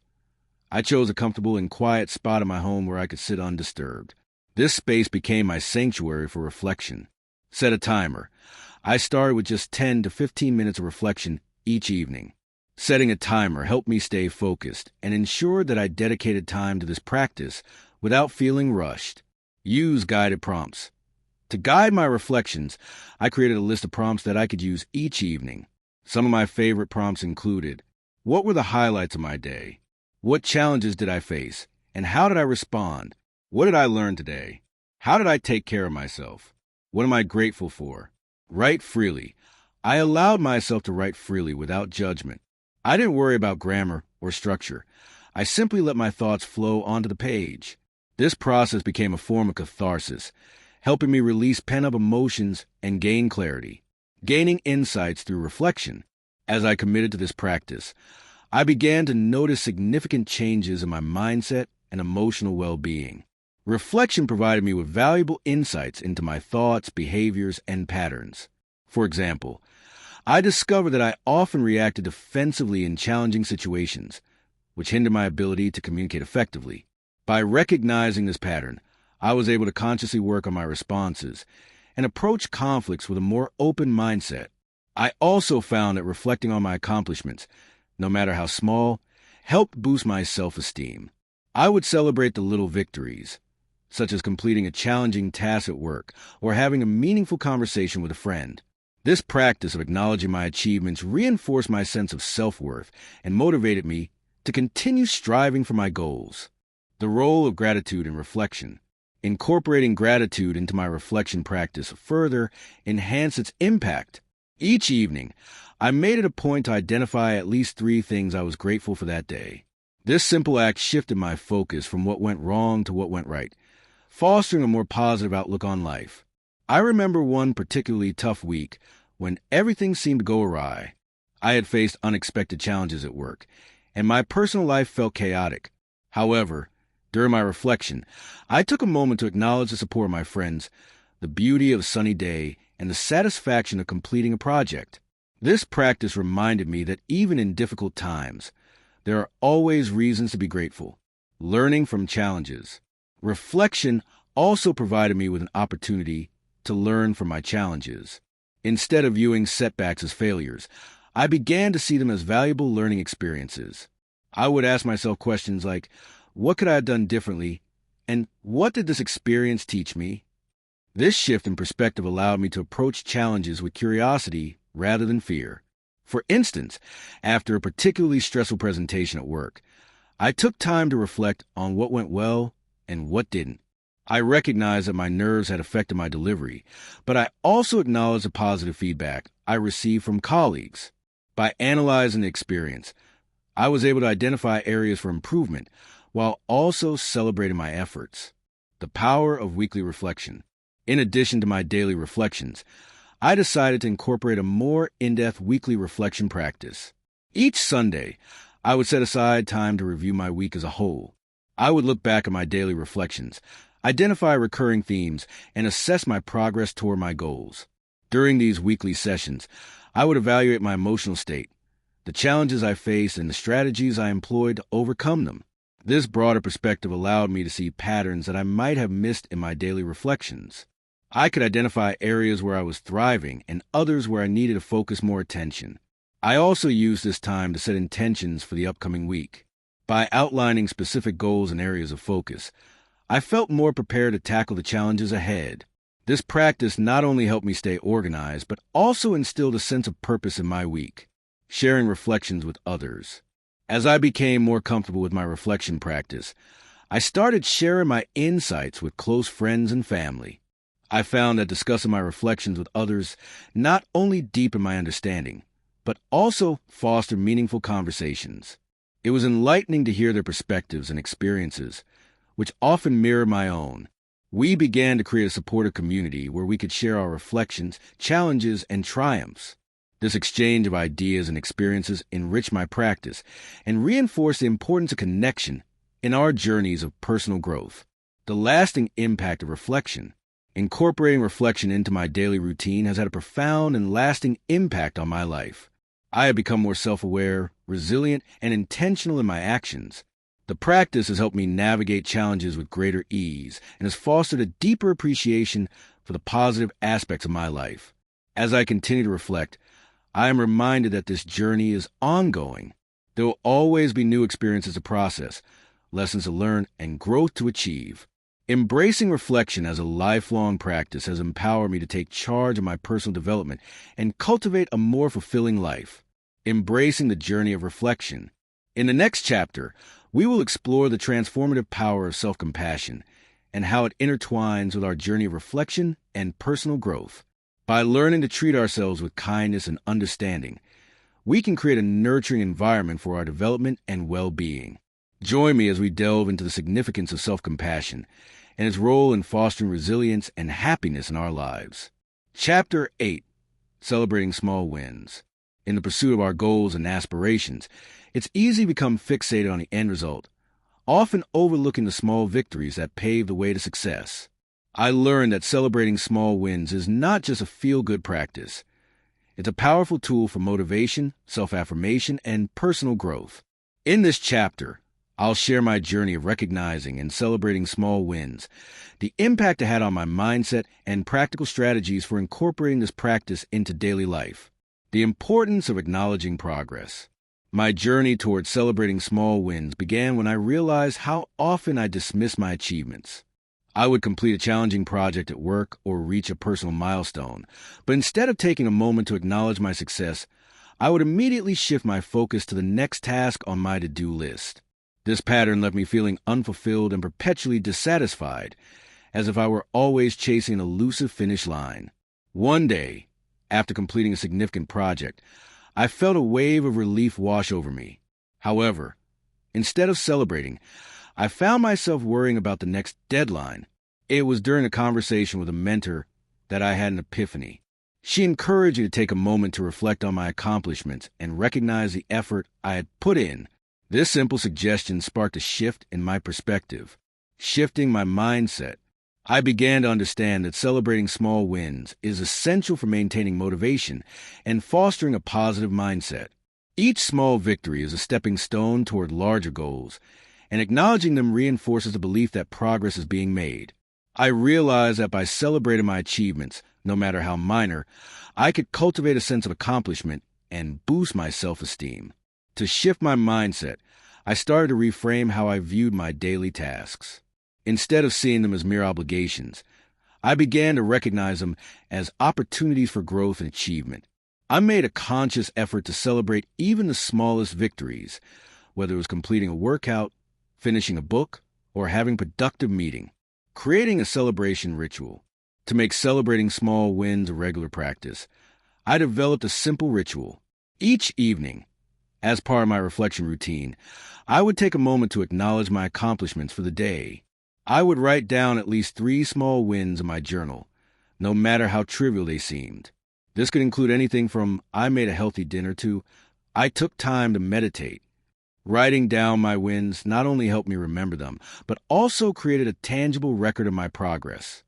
I chose a comfortable and quiet spot in my home where I could sit undisturbed. This space became my sanctuary for reflection. Set a timer. I started with just 10 to 15 minutes of reflection each evening. Setting a timer helped me stay focused and ensured that I dedicated time to this practice without feeling rushed. Use guided prompts. To guide my reflections, I created a list of prompts that I could use each evening. Some of my favorite prompts included: what were the highlights of my day? What challenges did I face? And how did I respond? What did I learn today? How did I take care of myself? What am I grateful for? Write freely. I allowed myself to write freely without judgment. I didn't worry about grammar or structure. I simply let my thoughts flow onto the page. This process became a form of catharsis, helping me release pent-up emotions and gain clarity, gaining insights through reflection. As I committed to this practice, I began to notice significant changes in my mindset and emotional well-being. Reflection provided me with valuable insights into my thoughts, behaviors, and patterns. For example, I discovered that I often reacted defensively in challenging situations, which hindered my ability to communicate effectively. By recognizing this pattern, I was able to consciously work on my responses and approach conflicts with a more open mindset. I also found that reflecting on my accomplishments, no matter how small, helped boost my self-esteem. I would celebrate the little victories, such as completing a challenging task at work or having a meaningful conversation with a friend. This practice of acknowledging my achievements reinforced my sense of self-worth and motivated me to continue striving for my goals. The role of gratitude and reflection. Incorporating gratitude into my reflection practice further enhanced its impact. Each evening, I made it a point to identify at least 3 things I was grateful for that day. This simple act shifted my focus from what went wrong to what went right, fostering a more positive outlook on life. I remember one particularly tough week when everything seemed to go awry. I had faced unexpected challenges at work, and my personal life felt chaotic. However, during my reflection, I took a moment to acknowledge the support of my friends, the beauty of a sunny day, and the satisfaction of completing a project. This practice reminded me that even in difficult times, there are always reasons to be grateful. Learning from challenges. Reflection also provided me with an opportunity to learn from my challenges. Instead of viewing setbacks as failures, I began to see them as valuable learning experiences. I would ask myself questions like, what could I have done differently, and what did this experience teach me? This shift in perspective allowed me to approach challenges with curiosity rather than fear. For instance, after a particularly stressful presentation at work, I took time to reflect on what went well and what didn't. I recognized that my nerves had affected my delivery, but I also acknowledged the positive feedback I received from colleagues. By analyzing the experience, I was able to identify areas for improvement while also celebrating my efforts. The power of weekly reflection. In addition to my daily reflections, I decided to incorporate a more in-depth weekly reflection practice. Each Sunday, I would set aside time to review my week as a whole. I would look back at my daily reflections, identify recurring themes, and assess my progress toward my goals. During these weekly sessions, I would evaluate my emotional state, the challenges I faced, and the strategies I employed to overcome them. This broader perspective allowed me to see patterns that I might have missed in my daily reflections. I could identify areas where I was thriving and others where I needed to focus more attention. I also used this time to set intentions for the upcoming week. By outlining specific goals and areas of focus, I felt more prepared to tackle the challenges ahead. This practice not only helped me stay organized, but also instilled a sense of purpose in my week. Sharing reflections with others. As I became more comfortable with my reflection practice, I started sharing my insights with close friends and family. I found that discussing my reflections with others not only deepened my understanding, but also fostered meaningful conversations. It was enlightening to hear their perspectives and experiences, which often mirrored my own. We began to create a supportive community where we could share our reflections, challenges, and triumphs. This exchange of ideas and experiences enriched my practice and reinforced the importance of connection in our journeys of personal growth. The lasting impact of reflection. Incorporating reflection into my daily routine has had a profound and lasting impact on my life. I have become more self-aware, resilient, and intentional in my actions. The practice has helped me navigate challenges with greater ease and has fostered a deeper appreciation for the positive aspects of my life. As I continue to reflect, I am reminded that this journey is ongoing. There will always be new experiences to process, lessons to learn, and growth to achieve. Embracing reflection as a lifelong practice has empowered me to take charge of my personal development and cultivate a more fulfilling life. Embracing the journey of reflection. In the next chapter, we will explore the transformative power of self-compassion and how it intertwines with our journey of reflection and personal growth. By learning to treat ourselves with kindness and understanding, we can create a nurturing environment for our development and well-being. Join me as we delve into the significance of self-compassion and its role in fostering resilience and happiness in our lives. Chapter 8. Celebrating Small Wins. In the pursuit of our goals and aspirations, it's easy to become fixated on the end result, often overlooking the small victories that pave the way to success. I learned that celebrating small wins is not just a feel-good practice. It's a powerful tool for motivation, self-affirmation, and personal growth. In this chapter, I'll share my journey of recognizing and celebrating small wins, the impact it had on my mindset, and practical strategies for incorporating this practice into daily life. The importance of acknowledging progress. My journey towards celebrating small wins began when I realized how often I dismissed my achievements. I would complete a challenging project at work or reach a personal milestone, but instead of taking a moment to acknowledge my success, I would immediately shift my focus to the next task on my to-do list. This pattern left me feeling unfulfilled and perpetually dissatisfied, as if I were always chasing an elusive finish line. One day, after completing a significant project, I felt a wave of relief wash over me. However, instead of celebrating, I found myself worrying about the next deadline. It was during a conversation with a mentor that I had an epiphany. She encouraged me to take a moment to reflect on my accomplishments and recognize the effort I had put in. This simple suggestion sparked a shift in my perspective, shifting my mindset. I began to understand that celebrating small wins is essential for maintaining motivation and fostering a positive mindset. Each small victory is a stepping stone toward larger goals, and acknowledging them reinforces the belief that progress is being made. I realized that by celebrating my achievements, no matter how minor, I could cultivate a sense of accomplishment and boost my self-esteem. To shift my mindset, I started to reframe how I viewed my daily tasks. Instead of seeing them as mere obligations, I began to recognize them as opportunities for growth and achievement. I made a conscious effort to celebrate even the smallest victories, whether it was completing a workout, finishing a book, or having a productive meeting. Creating a celebration ritual. To make celebrating small wins a regular practice, I developed a simple ritual. Each evening, as part of my reflection routine, I would take a moment to acknowledge my accomplishments for the day. I would write down at least 3 small wins in my journal, no matter how trivial they seemed. This could include anything from I made a healthy dinner to I took time to meditate. Writing down my wins not only helped me remember them, but also created a tangible record of my progress.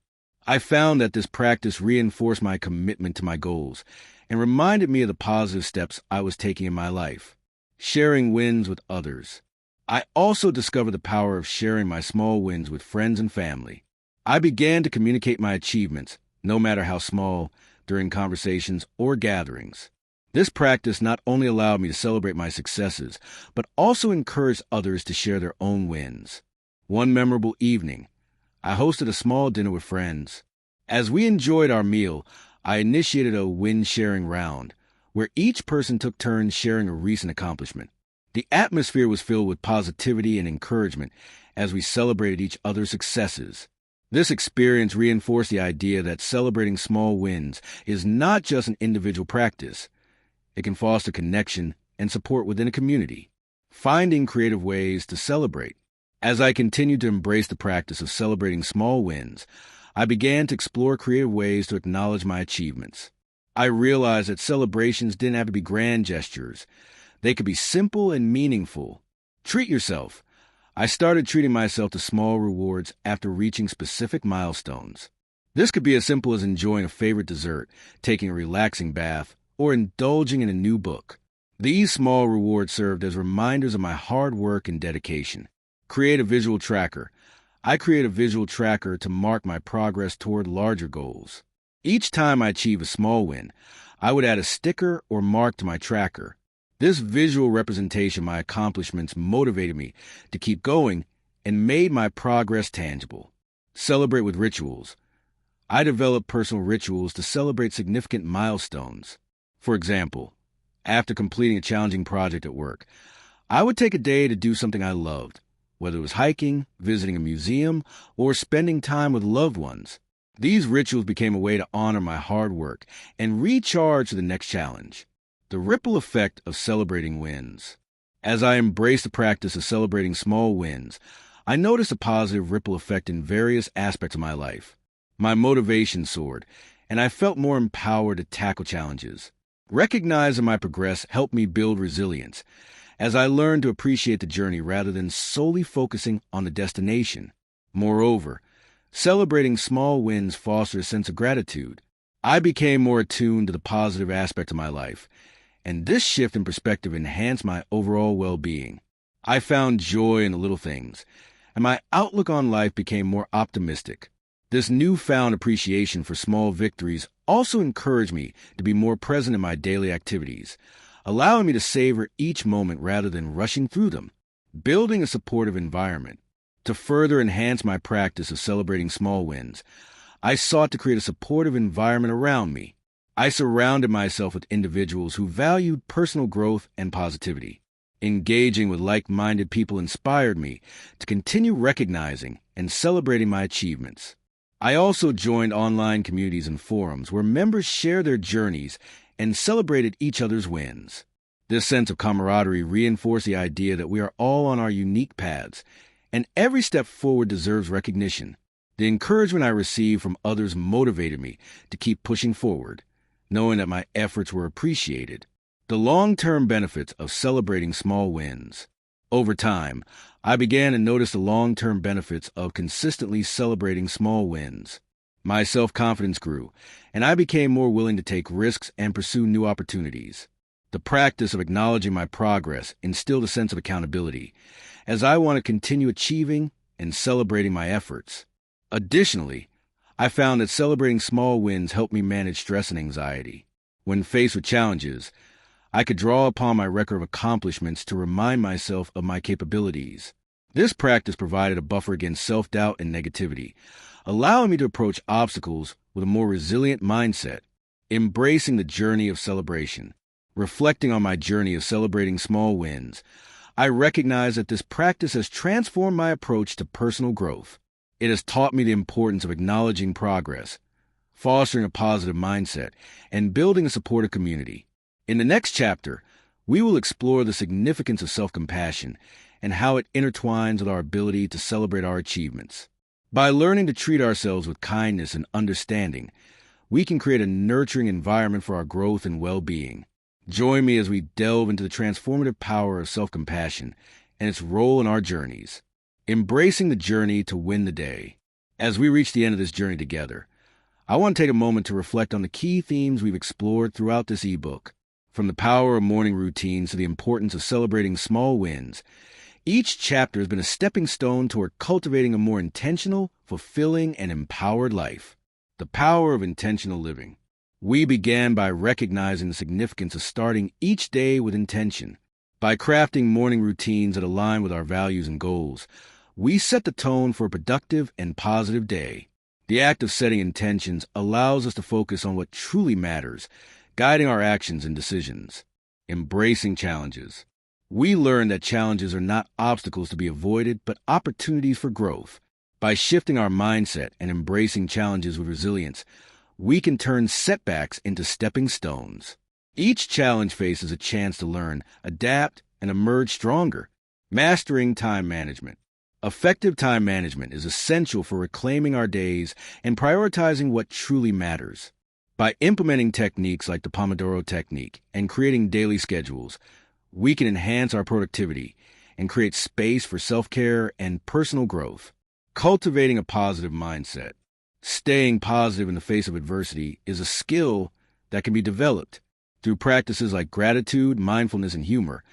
I found that this practice reinforced my commitment to my goals and reminded me of the positive steps I was taking in my life. Sharing wins with others. I also discovered the power of sharing my small wins with friends and family. I began to communicate my achievements, no matter how small, during conversations or gatherings. This practice not only allowed me to celebrate my successes, but also encouraged others to share their own wins. One memorable evening, I hosted a small dinner with friends. As we enjoyed our meal, I initiated a win-sharing round, where each person took turns sharing a recent accomplishment. The atmosphere was filled with positivity and encouragement as we celebrated each other's successes. This experience reinforced the idea that celebrating small wins is not just an individual practice. It can foster connection and support within a community. Finding creative ways to celebrate. As I continued to embrace the practice of celebrating small wins, I began to explore creative ways to acknowledge my achievements. I realized that celebrations didn't have to be grand gestures. They could be simple and meaningful. Treat yourself. I started treating myself to small rewards after reaching specific milestones. This could be as simple as enjoying a favorite dessert, taking a relaxing bath, or indulging in a new book. These small rewards served as reminders of my hard work and dedication. Create a visual tracker. I create a visual tracker to mark my progress toward larger goals. Each time I achieve a small win, I would add a sticker or mark to my tracker. This visual representation of my accomplishments motivated me to keep going and made my progress tangible. Celebrate with rituals. I developed personal rituals to celebrate significant milestones. For example, after completing a challenging project at work, I would take a day to do something I loved, whether it was hiking, visiting a museum, or spending time with loved ones. These rituals became a way to honor my hard work and recharge for the next challenge. The ripple effect of celebrating wins. As I embraced the practice of celebrating small wins, I noticed a positive ripple effect in various aspects of my life. My motivation soared, and I felt more empowered to tackle challenges. Recognizing my progress helped me build resilience, as I learned to appreciate the journey rather than solely focusing on the destination. Moreover, celebrating small wins fostered a sense of gratitude. I became more attuned to the positive aspect of my life, and this shift in perspective enhanced my overall well-being. I found joy in the little things, and my outlook on life became more optimistic. This newfound appreciation for small victories also encouraged me to be more present in my daily activities, allowing me to savor each moment rather than rushing through them. Building a supportive environment. To further enhance my practice of celebrating small wins, I sought to create a supportive environment around me. I surrounded myself with individuals who valued personal growth and positivity. Engaging with like-minded people inspired me to continue recognizing and celebrating my achievements. I also joined online communities and forums where members shared their journeys and celebrated each other's wins. This sense of camaraderie reinforced the idea that we are all on our unique paths, and every step forward deserves recognition. The encouragement I received from others motivated me to keep pushing forward, knowing that my efforts were appreciated. The long-term benefits of celebrating small wins. Over time, I began to notice the long-term benefits of consistently celebrating small wins. My self-confidence grew, and I became more willing to take risks and pursue new opportunities. The practice of acknowledging my progress instilled a sense of accountability, as I want to continue achieving and celebrating my efforts. Additionally, I found that celebrating small wins helped me manage stress and anxiety. When faced with challenges, I could draw upon my record of accomplishments to remind myself of my capabilities. This practice provided a buffer against self-doubt and negativity, allowing me to approach obstacles with a more resilient mindset. Embracing the journey of celebration. Reflecting on my journey of celebrating small wins, I recognize that this practice has transformed my approach to personal growth. It has taught me the importance of acknowledging progress, fostering a positive mindset, and building a supportive community. In the next chapter, we will explore the significance of self-compassion and how it intertwines with our ability to celebrate our achievements. By learning to treat ourselves with kindness and understanding, we can create a nurturing environment for our growth and well-being. Join me as we delve into the transformative power of self-compassion and its role in our journeys. Embracing the journey to win the day. As we reach the end of this journey together, I want to take a moment to reflect on the key themes we've explored throughout this ebook. From the power of morning routines to the importance of celebrating small wins, each chapter has been a stepping stone toward cultivating a more intentional, fulfilling, and empowered life. The power of intentional living. We began by recognizing the significance of starting each day with intention. By crafting morning routines that align with our values and goals, we set the tone for a productive and positive day. The act of setting intentions allows us to focus on what truly matters, guiding our actions and decisions. Embracing challenges. We learn that challenges are not obstacles to be avoided, but opportunities for growth. By shifting our mindset and embracing challenges with resilience, we can turn setbacks into stepping stones. Each challenge faces a chance to learn, adapt, and emerge stronger. Mastering time management. Effective time management is essential for reclaiming our days and prioritizing what truly matters. By implementing techniques like the Pomodoro technique and creating daily schedules, we can enhance our productivity and create space for self-care and personal growth. Cultivating a positive mindset. Staying positive in the face of adversity is a skill that can be developed. Through practices like gratitude, mindfulness, and humor,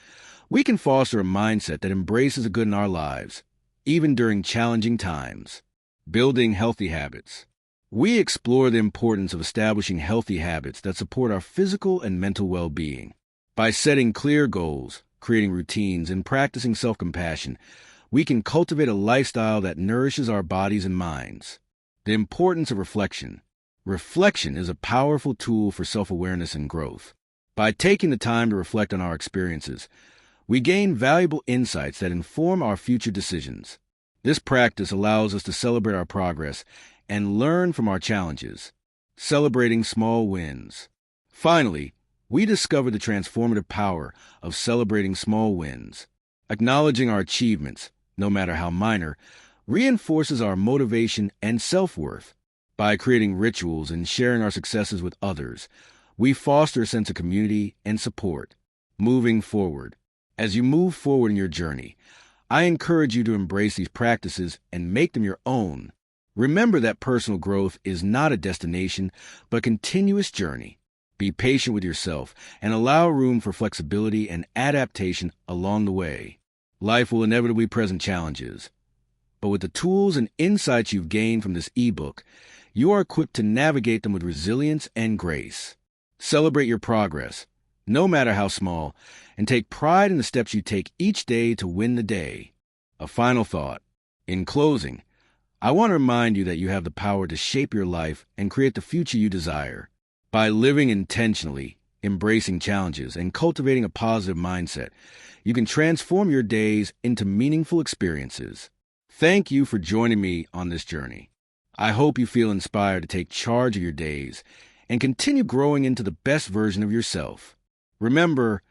we can foster a mindset that embraces the good in our lives, even during challenging times. Building healthy habits. We explore the importance of establishing healthy habits that support our physical and mental well-being. By setting clear goals, creating routines, and practicing self-compassion, we can cultivate a lifestyle that nourishes our bodies and minds. The importance of reflection. Reflection is a powerful tool for self-awareness and growth. By taking the time to reflect on our experiences, we gain valuable insights that inform our future decisions. This practice allows us to celebrate our progress and learn from our challenges. Celebrating small wins. Finally, we discover the transformative power of celebrating small wins. Acknowledging our achievements, no matter how minor, reinforces our motivation and self-worth. By creating rituals and sharing our successes with others, we foster a sense of community and support. Moving forward. As you move forward in your journey, I encourage you to embrace these practices and make them your own. Remember that personal growth is not a destination, but a continuous journey. Be patient with yourself and allow room for flexibility and adaptation along the way. Life will inevitably present challenges, but with the tools and insights you've gained from this ebook, you are equipped to navigate them with resilience and grace. Celebrate your progress, no matter how small, and take pride in the steps you take each day to win the day. A final thought. In closing, I want to remind you that you have the power to shape your life and create the future you desire. By living intentionally, embracing challenges, and cultivating a positive mindset, you can transform your days into meaningful experiences. Thank you for joining me on this journey. I hope you feel inspired to take charge of your days and continue growing into the best version of yourself. Remember,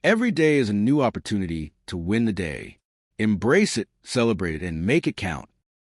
every day is a new opportunity to win the day. Embrace it, celebrate it, and make it count.